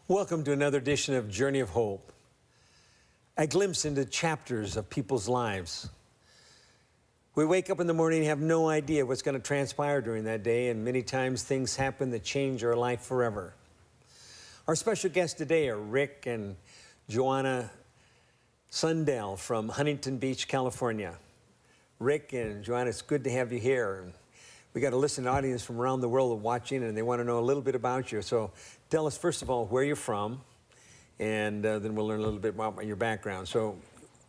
Welcome to another edition of Journey of Hope, a glimpse into chapters of people's lives. We wake up in the morning and have no idea what's going to transpire during that day, and many times things happen that change our life forever. Our special guests today are Rick and Joanna Sundell from Huntington Beach, California. Rick and Joanna, it's good to have you here. We got a listening audience from around the world watching, and they want to know a little bit about you. So tell us, first of all, where you're from, and then we'll learn a little bit about your background. So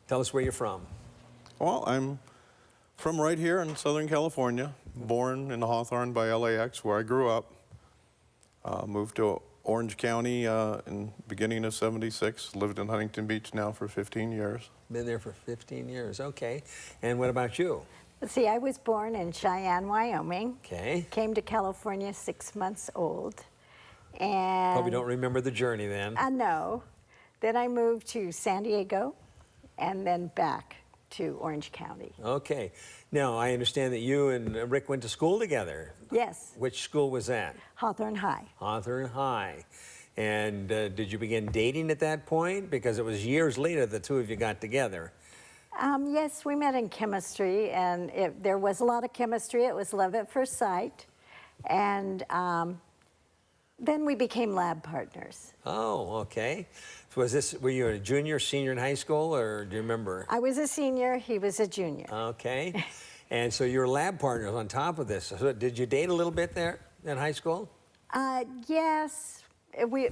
tell us where you're from. Well, I'm from right here in Southern California, born in Hawthorne by LAX, where I grew up. Moved to Orange County in beginning of '76, lived in Huntington Beach now for 15 years. Been there for 15 years, okay. And what about you? Let's see, I was born in Cheyenne, Wyoming. Okay. Came to California 6 months old. And Probably don't remember the journey then. No. Then I moved to San Diego and then back to Orange County. Okay. Now, I understand that you and Rick went to school together. Yes. Which school was that? Hawthorne High. Hawthorne High. And did you begin dating at that point? Because it was years later the two of you got together. Yes, we met in chemistry, and there was a lot of chemistry. It was love at first sight. And then we became lab partners. Oh, okay. So were you a junior, senior in high school, or do you remember? I was a senior, he was a junior. Okay. And so you were lab partners on top of this. So did you date a little bit there in high school? Yes.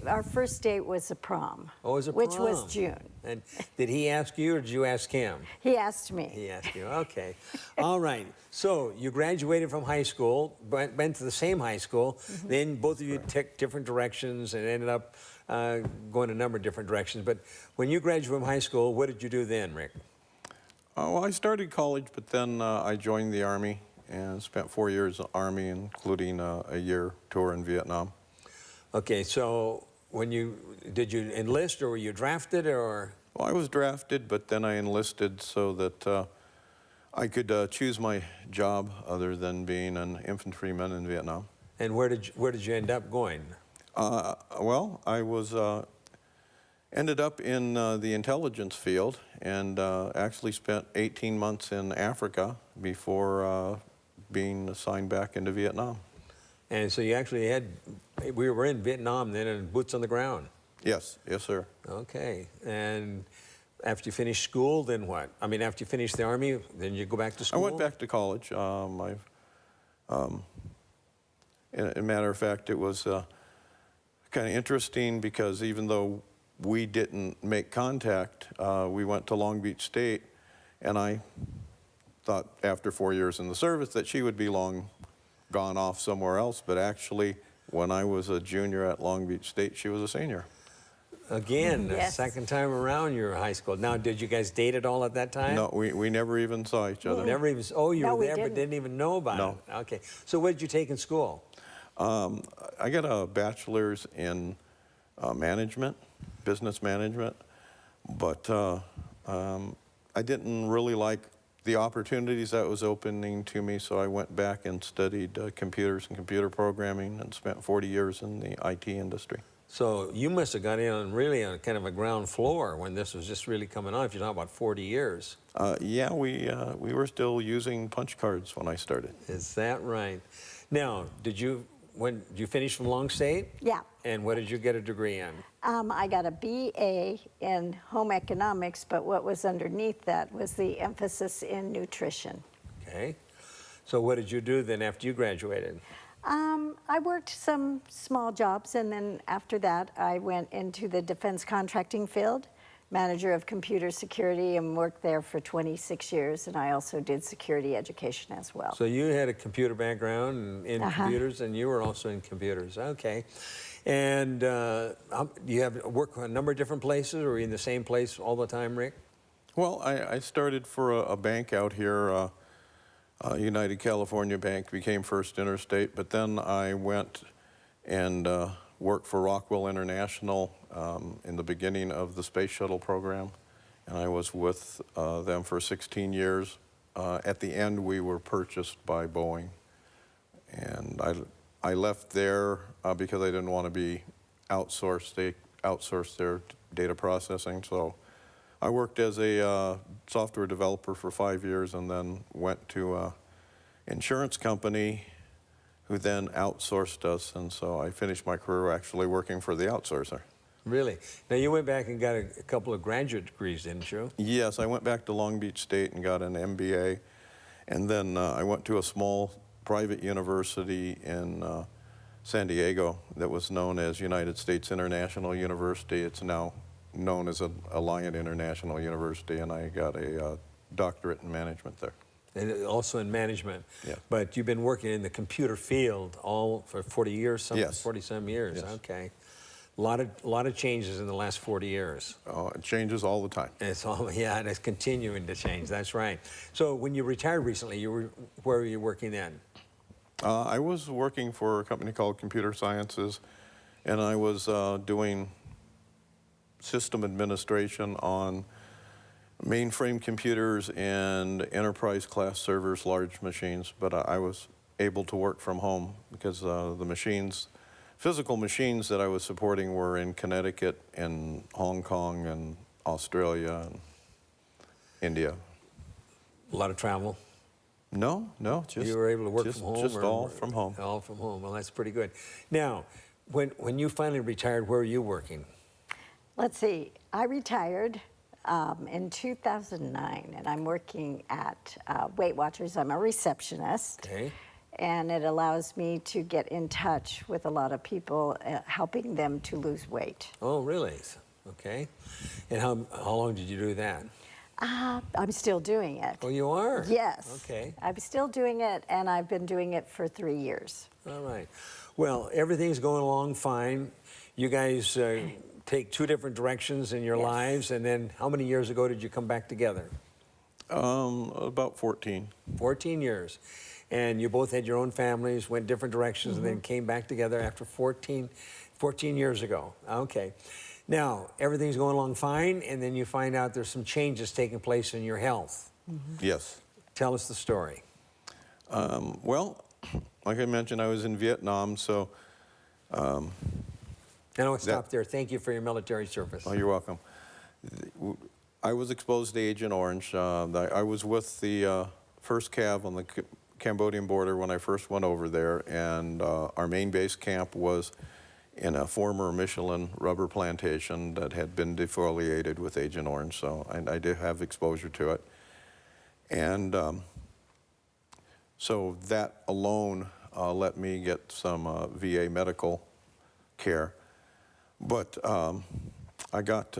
Our first date was a prom. Oh, it was a which prom. was June. And did he ask you or did you ask him? He asked me. He asked you, okay. All right, so you graduated from high school, went to the same high school, then both of you took different directions and ended up going a number of different directions. But when you graduated from high school, what did you do then, Rick? Well, I started college, but then I joined the Army and spent 4 years in the Army, including a year tour in Vietnam. Okay, so did you enlist or were you drafted or? Well, I was drafted, but then I enlisted so that I could choose my job other than being an infantryman in Vietnam. And where did you end up going? Well, I was ended up in the intelligence field and actually spent 18 months in Africa before being assigned back into Vietnam. And so you actually we were in Vietnam then and boots on the ground. Yes, yes, sir. Okay, and after you finished school, then what? I mean, after you finished the Army, then you go back to school? I went back to college. As a matter of fact, it was kind of interesting because even though we didn't make contact, we went to Long Beach State, and I thought after 4 years in the service that she would be long gone off somewhere else, but actually when I was a junior at Long Beach State, she was a senior. Again, Yes. the second time around you were in high school. Now, did you guys date at all at that time? No, we never even saw each other. Never even, oh, you No, were we there but didn't even know about No. it. Okay, so what did you take in school? I got a bachelor's in management, business management, but I didn't really like the opportunities that was opening to me, so I went back and studied computers and computer programming and spent 40 years in the IT industry. So you must have got in on really on kind of a ground floor when this was just really coming on, if you're talking about 40 years. Yeah, we were still using punch cards when I started. Is that right? Now, did you finish from Long State? Yeah. And what did you get a degree in? I got a BA in home economics, but what was underneath that was the emphasis in nutrition. Okay. So what did you do then after you graduated? I worked some small jobs, and then after that, I went into the defense contracting field, manager of computer security, and worked there for 26 years, and I also did security education as well. So you had a computer background in computers, and you were also in computers. Okay. And you have worked a number of different places, or were you in the same place all the time, Rick? Well, I started for a bank out here, United California Bank, became First Interstate, but then I went and worked for Rockwell International in the beginning of the space shuttle program, and I was with them for 16 years. At the end, we were purchased by Boeing, and I left there because I didn't want to be outsourced. They outsourced their data processing. So I worked as a software developer for 5 years and then went to an insurance company who then outsourced us. And so I finished my career actually working for the outsourcer. Really? Now, you went back and got a couple of graduate degrees, didn't you? Yes, I went back to Long Beach State and got an MBA. And then I went to a small private university in San Diego that was known as United States International University. It's now known as Alliant International University, and I got a doctorate in management there. And also in management. Yeah. But you've been working in the computer field all for 40 years, Yes. 40-some years. Yes. Okay. A lot of changes in the last 40 years. Oh, it changes all the time. It's all, yeah, and it's continuing to change. That's right. So when you retired recently, where were you working then? I was working for a company called Computer Sciences, and I was doing system administration on mainframe computers and enterprise class servers, large machines, but I was able to work from home because the machines, physical machines that I was supporting were in Connecticut and Hong Kong and Australia and India. A lot of travel? No, just You were able to work just, from home? Just or- all from home. All from home. Well, that's pretty good. Now, when you finally retired, where were you working? Let's see, I retired in 2009, and I'm working at Weight Watchers. I'm a receptionist. Okay. And it allows me to get in touch with a lot of people, helping them to lose weight. Oh, really? Okay. And how long did you do that? I'm still doing it. Oh, you are? Yes. Okay. I'm still doing it, and I've been doing it for 3 years. All right. Well, everything's going along fine. You guys take two different directions in your Yes. lives, and then how many years ago did you come back together? About 14. 14 years. And you both had your own families, went different directions, and then came back together after 14 years ago. Okay. Now, everything's going along fine, and then you find out there's some changes taking place in your health. Yes. Tell us the story. Well, like I mentioned, I was in Vietnam, so And I'll stop there. Thank you for your military service. oh, you're welcome. I was exposed to Agent Orange. I was with the first Cav on the Cambodian border when I first went over there, and our main base camp was in a former Michelin rubber plantation that had been defoliated with Agent Orange, so I did have exposure to it. And so that alone let me get some VA medical care. But I got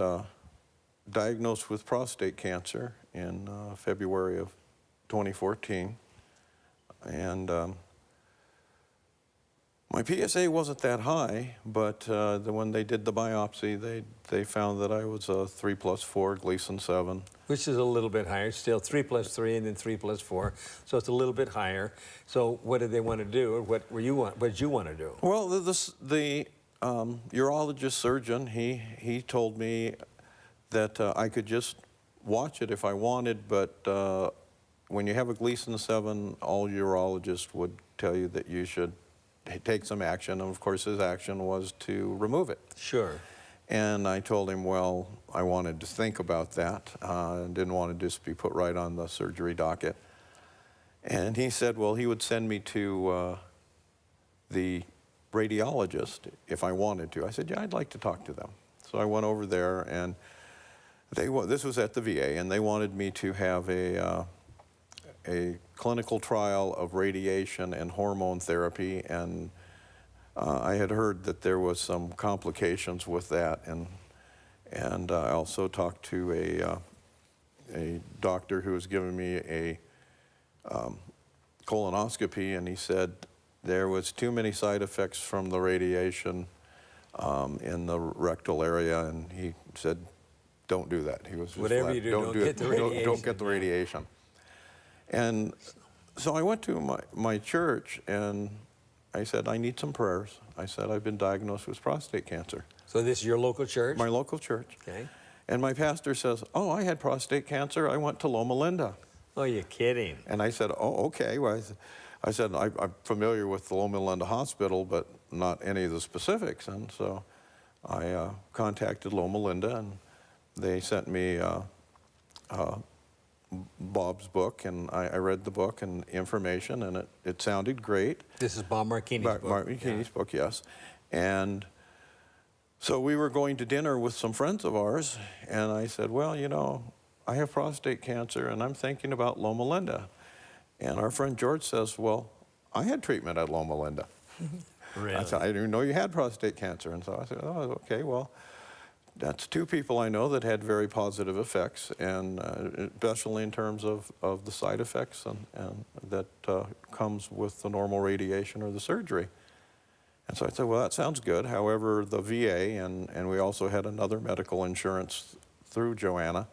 diagnosed with prostate cancer in February of 2014. And my PSA wasn't that high, but when they did the biopsy, they found that I was a 3+4 Gleason 7. Which is a little bit higher, still 3+3 and then 3+4, so it's a little bit higher. So what did they want to do, or what did you want to do? Well, the urologist surgeon, he told me that I could just watch it if I wanted, but when you have a Gleason 7, all urologists would tell you that you should take some action, and of course his action was to remove it. Sure. And I told him, well, I wanted to think about that. Didn't want to just be put right on the surgery docket. And he said, well, he would send me to the radiologist if I wanted to. I said, yeah, I'd like to talk to them. So I went over there, and this was at the VA, and they wanted me to have a clinical trial of radiation and hormone therapy, and I had heard that there was some complications with that, and I also talked to a doctor who was giving me a colonoscopy, and he said there was too many side effects from the radiation in the rectal area, and he said, don't do that. He was just Whatever flat, you do, don't get the radiation. Don't get the radiation. And so I went to my church, and I said, I need some prayers. I said, I've been diagnosed with prostate cancer. So this is your local church? My local church. Okay. And my pastor says, oh, I had prostate cancer. I went to Loma, Linda. Oh, you're kidding. And I said, oh, okay. Well, I said, I'm familiar with the Loma Linda Hospital, but not any of the specifics. And so I contacted Loma Linda, and they sent me Bob's book, and I read the book and information, and it sounded great. This is Bob Martini's book. Martini's book, yes. And so we were going to dinner with some friends of ours, and I said, well, you know, I have prostate cancer, and I'm thinking about Loma Linda. And our friend George says, well, I had treatment at Loma Linda. Really? I said, I didn't know you had prostate cancer. And so I said, oh, okay, well, that's two people I know that had very positive effects, and especially in terms of the side effects and that comes with the normal radiation or the surgery. And so I said, well, that sounds good. However, the VA, and we also had another medical insurance through Joanna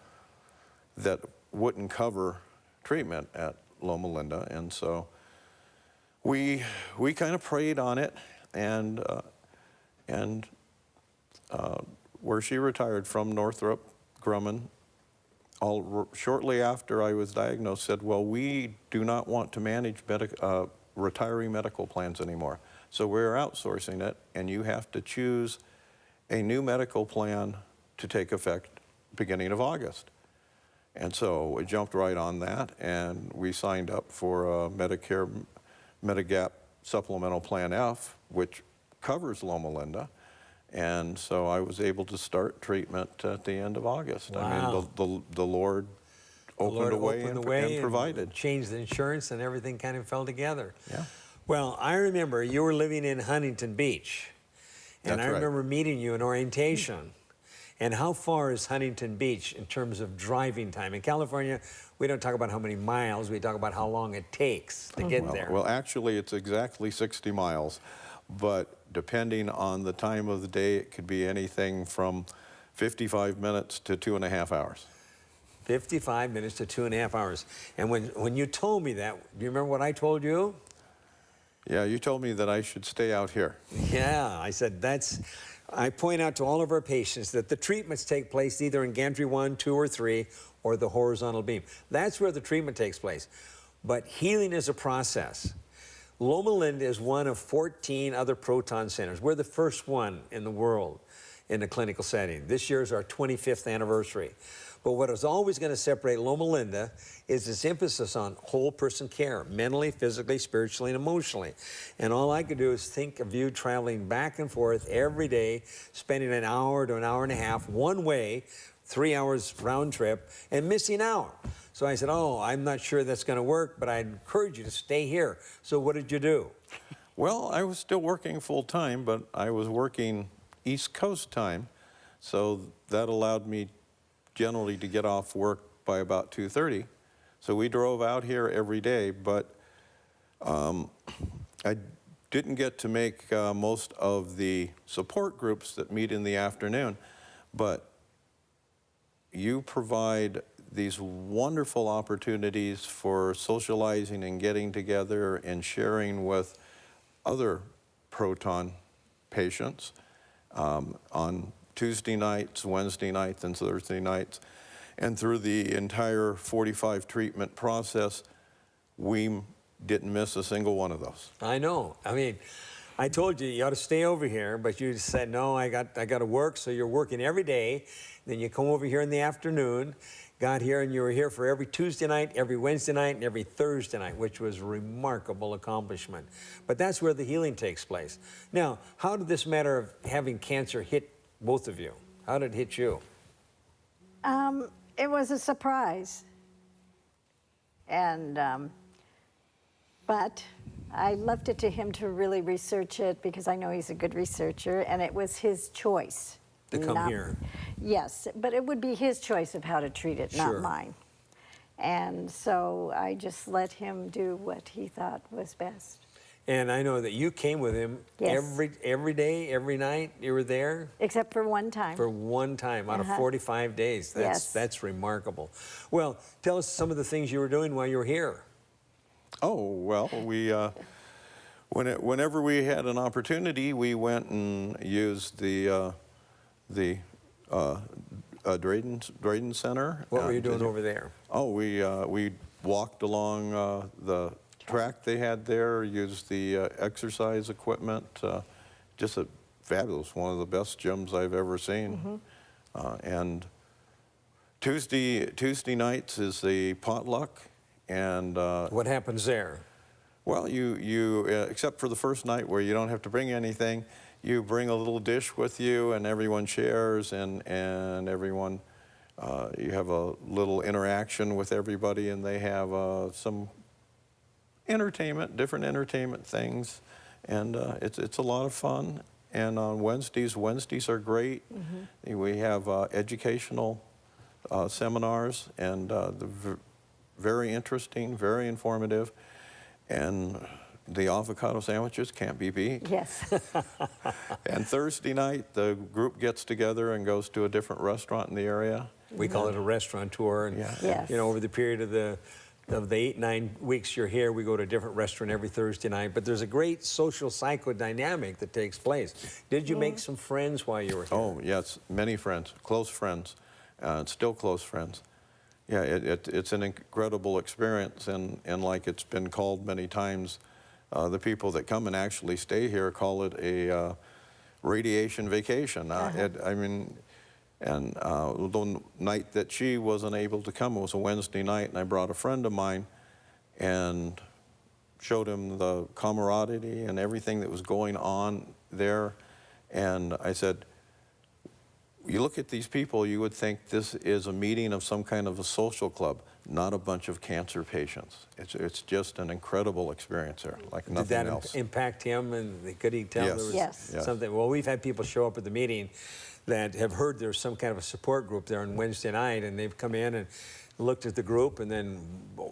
that wouldn't cover treatment at Loma Linda. And so we kind of prayed on it, and where she retired from, Northrop Grumman, shortly after I was diagnosed, said, well, we do not want to manage retiree medical plans anymore. So we're outsourcing it, and you have to choose a new medical plan to take effect beginning of August. And so we jumped right on that, and we signed up for a Medicare Medigap Supplemental Plan F, which covers Loma Linda. And so I was able to start treatment at the end of August. Wow. I mean, the Lord opened a way and provided. Changed the insurance, and everything kind of fell together. Yeah. Well, I remember you were living in Huntington Beach, and That's I right. remember meeting you in orientation. And how far is Huntington Beach in terms of driving time? In California, we don't talk about how many miles, we talk about how long it takes to get there. Well, actually, it's exactly 60 miles, but depending on the time of the day, it could be anything from 55 minutes to 2.5 hours. 55 minutes to 2.5 hours. And when you told me that, do you remember what I told you? Yeah, you told me that I should stay out here. Yeah, I said I point out to all of our patients that the treatments take place either in gantry 1, 2, or 3, or the horizontal beam. That's where the treatment takes place. But healing is a process. Loma Linda is one of 14 other proton centers. We're the first one in the world in a clinical setting. This year is our 25th anniversary. But what is always going to separate Loma Linda is its emphasis on whole person care, mentally, physically, spiritually, and emotionally. And all I could do is think of you traveling back and forth every day, spending an hour to an hour and a half one way, 3 hours round trip, and missing out. So I said, oh, I'm not sure that's going to work, but I'd encourage you to stay here. So what did you do? Well, I was still working full time, but I was working East Coast time, so that allowed me generally to get off work by about 2:30. So we drove out here every day, but I didn't get to make most of the support groups that meet in the afternoon, but you provide these wonderful opportunities for socializing and getting together and sharing with other proton patients on Tuesday nights, Wednesday nights, and Thursday nights. And through the entire 45 treatment process, we didn't miss a single one of those. I know. I mean, I told you ought to stay over here, but you said, no, I got to work, so you're working every day. Then you come over here in the afternoon, got here, and you were here for every Tuesday night, every Wednesday night, and every Thursday night, which was a remarkable accomplishment. But that's where the healing takes place. Now, how did this matter of having cancer hit both of you? How did it hit you? It was a surprise. And, but I left it to him to really research it because I know he's a good researcher, and it was his choice. To come here. Yes, but it would be his choice of how to treat it, Sure. not mine. And so I just let him do what he thought was best. And I know that you came with him Yes. every day, every night. You were there Except for one time. for one time out of 45 days. Yes. That's remarkable. Well, tell us some of the things you were doing while you were here. Oh, well, we, whenever we had an opportunity, we went and used the Drayden Center. What were you doing over there? Oh, we walked along the track they had there, used the exercise equipment, just a fabulous, one of the best gyms I've ever seen. And Tuesday nights is the potluck, and What happens there? well, you except for the first night where you don't have to bring anything, you bring a little dish with you, and everyone shares, and everyone, you have a little interaction with everybody, and they have some entertainment, different entertainment things, and it's a lot of fun. And on Wednesdays are great. We have educational seminars, and very interesting, very informative, and the avocado sandwiches can't be beat. Yes. And Thursday night, the group gets together and goes to a different restaurant in the area. We call it a restaurant tour. And, Yeah. Yes. you know, over the period of the 8-9 weeks you're here, we go to a different restaurant every Thursday night. But there's a great social psychodynamic that takes place. Did you make some friends while you were here? Oh, yes, many friends, close friends, still close friends. Yeah, it's an incredible experience, and like it's been called many times, the people that come and actually stay here call it a radiation vacation. I mean, and the night that she wasn't able to come, it was a Wednesday night, and I brought a friend of mine and showed him the camaraderie and everything that was going on there. And I said, you look at these people, you would think this is a meeting of some kind of a social club, not a bunch of cancer patients. It's just an incredible experience there, like nothing Did that else. impact him, and could he tell Yes. there was Yes. Yes. something? Well, we've had people show up at the meeting that have heard there's some kind of a support group there on Wednesday night, and they've come in and looked at the group, and then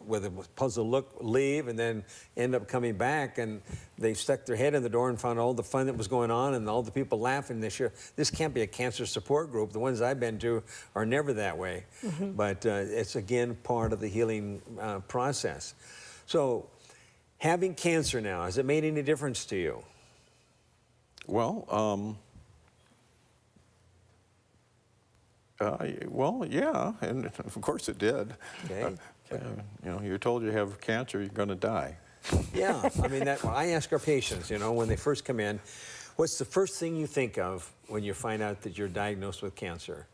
with a puzzled look, leave, and then end up coming back, and they stuck their head in the door and found all the fun that was going on and all the people laughing. They sure, this can't be a cancer support group. The ones I've been to are never that way. But it's, again, part of the healing process. So having cancer now, has it made any difference to you? Well, well, yeah, and of course it did. Okay. You know, you're told you have cancer, you're going to die. Yeah, I mean, I ask our patients, you know, when they first come in, what's the first thing you think of when you find out that you're diagnosed with cancer?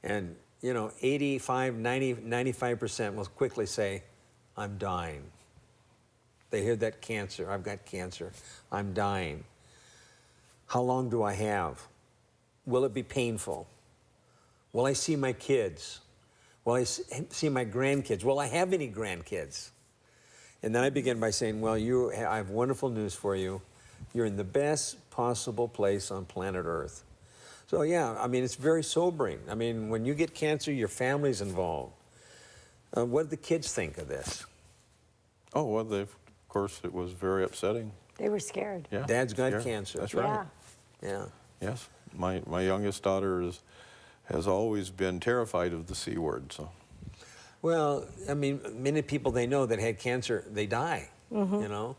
And, you know, 85, 90, 95% will quickly say, I'm dying. They hear that cancer, I've got cancer, I'm dying. How long do I have? Will it be painful? Will I see my kids? Will I see my grandkids? Will I have any grandkids? And then I begin by saying, well, I have wonderful news for you. You're in the best possible place on planet Earth. So yeah, I mean, it's very sobering. I mean, when you get cancer, your family's involved. What did the kids think of this? Oh, well, of course, it was very upsetting. They were scared. Yeah, Dad's got scared. cancer. That's right. Yeah. Yeah. Yes, my youngest daughter has always been terrified of the C word. So. Well, I mean, many people they know that had cancer, they die, you know?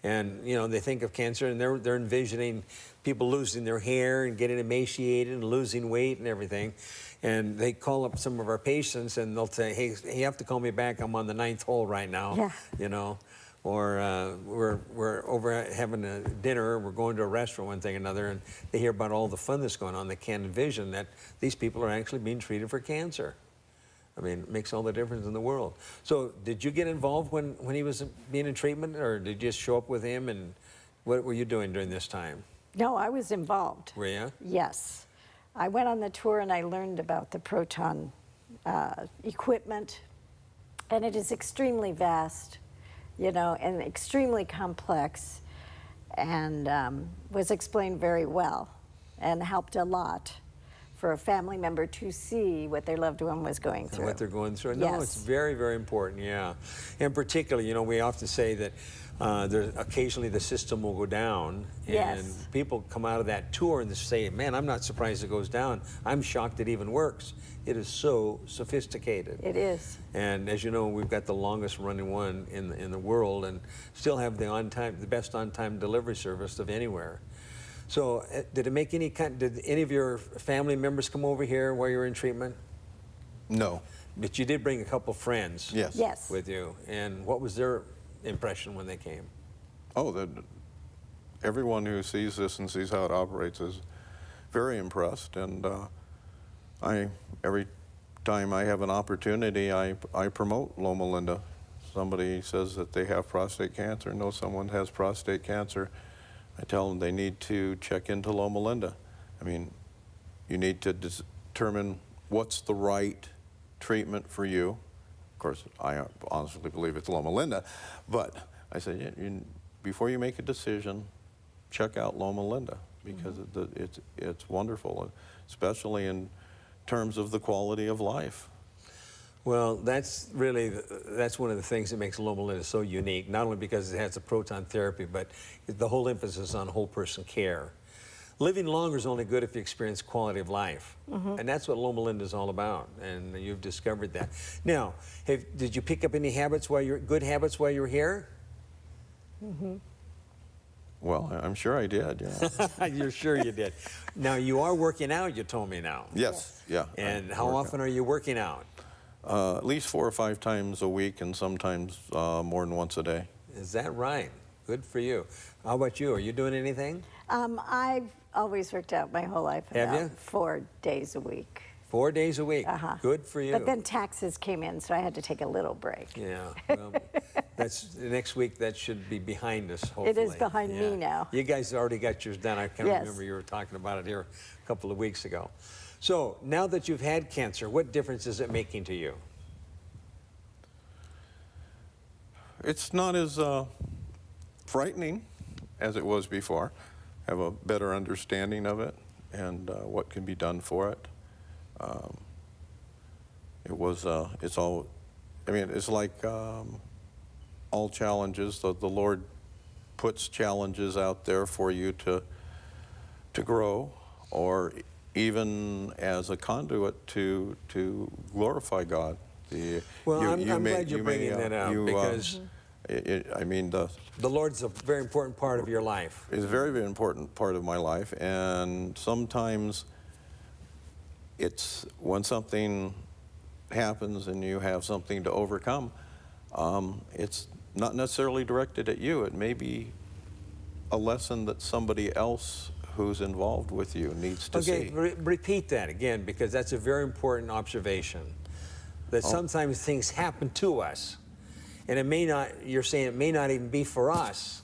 And, you know, they think of cancer and they're envisioning people losing their hair and getting emaciated and losing weight and everything. And they call up some of our patients and they'll say, hey, you have to call me back. I'm on the 9th hole right now, Yeah. you know? Or we're over having a dinner, we're going to a restaurant, one thing or another, and they hear about all the fun that's going on. They can't envision that these people are actually being treated for cancer. I mean, it makes all the difference in the world. So did you get involved when he was being in treatment, or did you just show up with him, and what were you doing during this time? No, I was involved. Were you? Yes. I went on the tour and I learned about the proton equipment, and it is extremely vast, you know, and extremely complex, and was explained very well and helped a lot for a family member to see what their loved one was going through. What they're going through. No, Yes. it's very, very important, yeah. And particularly, you know, we often say that occasionally the system will go down, and Yes. people come out of that tour and they say, man, I'm not surprised it goes down. I'm shocked it even works. It is so sophisticated. It is. And as you know, we've got the longest running one in the world, and still have the best on-time delivery service of anywhere. So did any of your family members come over here while you were in treatment? No. But you did bring a couple friends Yes. Yes. with you. And what was their impression when they came? Oh, everyone who sees this and sees how it operates very impressed, and every time I have an opportunity, I promote Loma Linda. Somebody says that they have prostate cancer, know someone has prostate cancer, I tell them they need to check into Loma Linda. I mean, you need to determine what's the right treatment for you. Of course, I honestly believe it's Loma Linda, but I say, before you make a decision, check out Loma Linda, because it's wonderful, especially in terms of the quality of life. Well, that's really, that's one of the things that makes Loma Linda so unique, not only because it has the proton therapy, but the whole emphasis on whole person care. Living longer is only good if you experience quality of life. And that's what Loma Linda is all about, and you've discovered that. Now, did you pick up any habits good habits while you were here? Well, I'm sure I did, yeah. You're sure you did. Now, you are working out, you told me now. Yes, yeah. And how often are you working out? At least 4 or 5 times a week, and sometimes more than once a day. Is that right? Good for you. How about you? Are you doing anything? I've always worked out my whole life. Have about you? 4 days a week. 4 days a week. Good for you. But then taxes came in, so I had to take a little break. Yeah. Well, that's next week. That should be behind us. Hopefully. It is behind me now. You guys already got yours done. I can Yes. remember you were talking about it here a couple of weeks ago. So now that you've had cancer, what difference is it making to you? It's not as frightening as it was before. I have a better understanding of it and what can be done for it. It's all, I mean, it's like all challenges. The Lord puts challenges out there for you to grow, or even as a conduit to glorify God. Well, I'm glad you're bringing that up, because I mean, the Lord's a very important part of your life. It's a very, very important part of my life, and sometimes it's when something happens and you have something to overcome, it's not necessarily directed at you. It may be a lesson that somebody else who's involved with you needs to see. Okay, repeat that again, because that's a very important observation. That sometimes things happen to us, and it may not, you're saying it may not even be for us.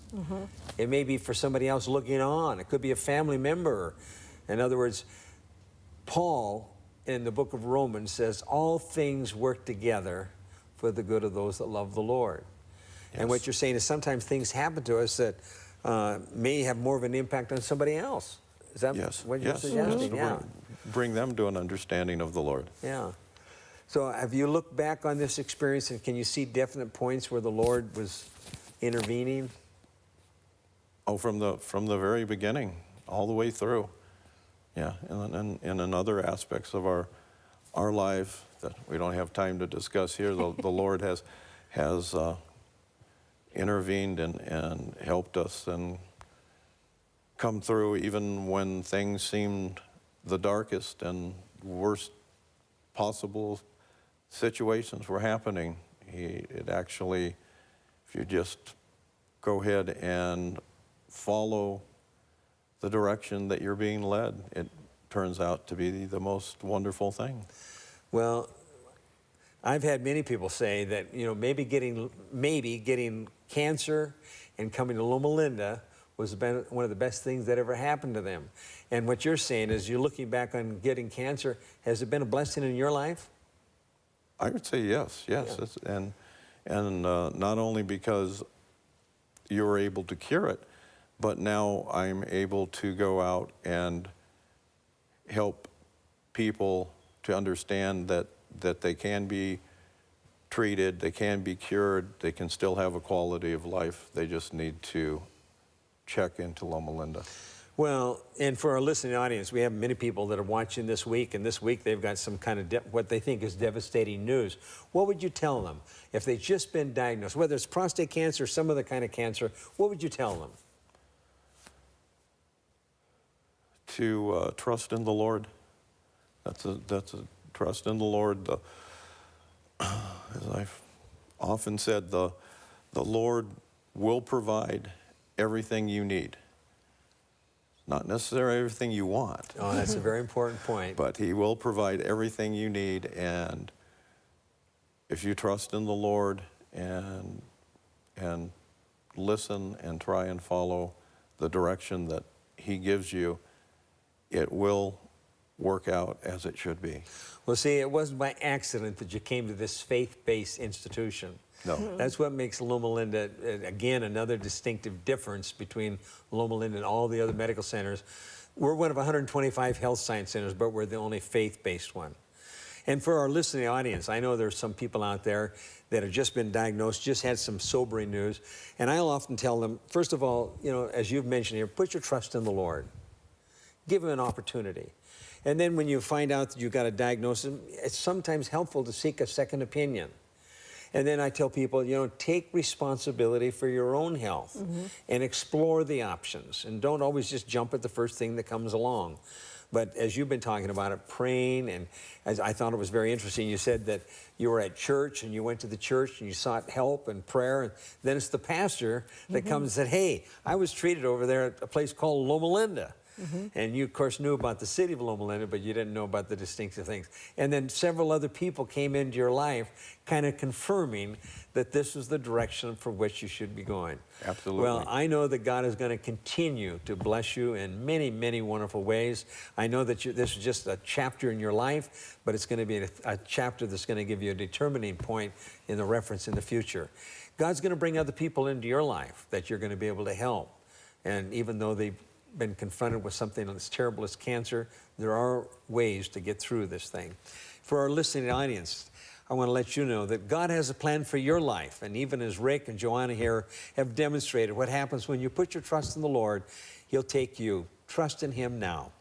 It may be for somebody else looking on. It could be a family member. In other words, Paul in the book of Romans says, all things work together for the good of those that love the Lord. And what you're saying is sometimes things happen to us that may have more of an impact on somebody else. Is that what you're suggesting? Yeah. Bring them to an understanding of the Lord. Yeah. So have you looked back on this experience, and can you see definite points where the Lord was intervening? Oh, from the very beginning, all the way through. Yeah, and in other aspects of our life that we don't have time to discuss here, the Lord has intervened and helped us and come through even when things seemed the darkest and worst possible situations were happening. It actually, if you just go ahead and follow the direction that you're being led, it turns out to be the most wonderful thing. Well, I've had many people say that, you know, maybe getting cancer and coming to Loma Linda was one of the best things that ever happened to them. And what you're saying is, you're looking back on getting cancer, has it been a blessing in your life? I would say yes. Yeah. And not only because you were able to cure it, but now I'm able to go out and help people to understand that they can be treated, they can be cured, they can still have a quality of life. They just need to check into Loma Linda. Well, and for our listening audience, we have many people that are watching this week, and this week they've got some kind of what they think is devastating news. What would you tell them if they've just been diagnosed, whether it's prostate cancer or some other kind of cancer? What would you tell them? To trust in the Lord. That's a trust in the Lord. As I've often said, the Lord will provide everything you need. Not necessarily everything you want, Oh, that's a very important point. but he will provide everything you need. And if you trust in the Lord and listen and try and follow the direction that he gives you, it will work out as it should be. Well, see, it wasn't by accident that you came to this faith-based institution. No. That's what makes Loma Linda, again, another distinctive difference between Loma Linda and all the other medical centers. We're one of 125 health science centers, but we're the only faith-based one. And for our listening audience, I know there's some people out there that have just been diagnosed, just had some sobering news. And I'll often tell them, first of all, you know, as you've mentioned here, put your trust in the Lord. Give him an opportunity. And then when you find out that you've got a diagnosis, it's sometimes helpful to seek a second opinion. And then I tell people, you know, take responsibility for your own health and explore the options. And don't always just jump at the first thing that comes along. But as you've been talking about it, praying, and as I thought it was very interesting, you said that you were at church and you went to the church and you sought help and prayer. And then it's the pastor that comes and said, hey, I was treated over there at a place called Loma Linda. And you, of course, knew about the city of Loma Linda, but you didn't know about the distinctive things. And then several other people came into your life kind of confirming that this is the direction for which you should be going. Absolutely. Well, I know that God is going to continue to bless you in many, many wonderful ways. I know that this is just a chapter in your life, but it's going to be a chapter that's going to give you a determining point in the reference in the future. God's going to bring other people into your life that you're going to be able to help. And even though they've been confronted with something as terrible as cancer, there are ways to get through this thing. For our listening audience, I want to let you know that God has a plan for your life. And even as Rick and Joanna here have demonstrated, what happens when you put your trust in the Lord, he'll take you. Trust in him now.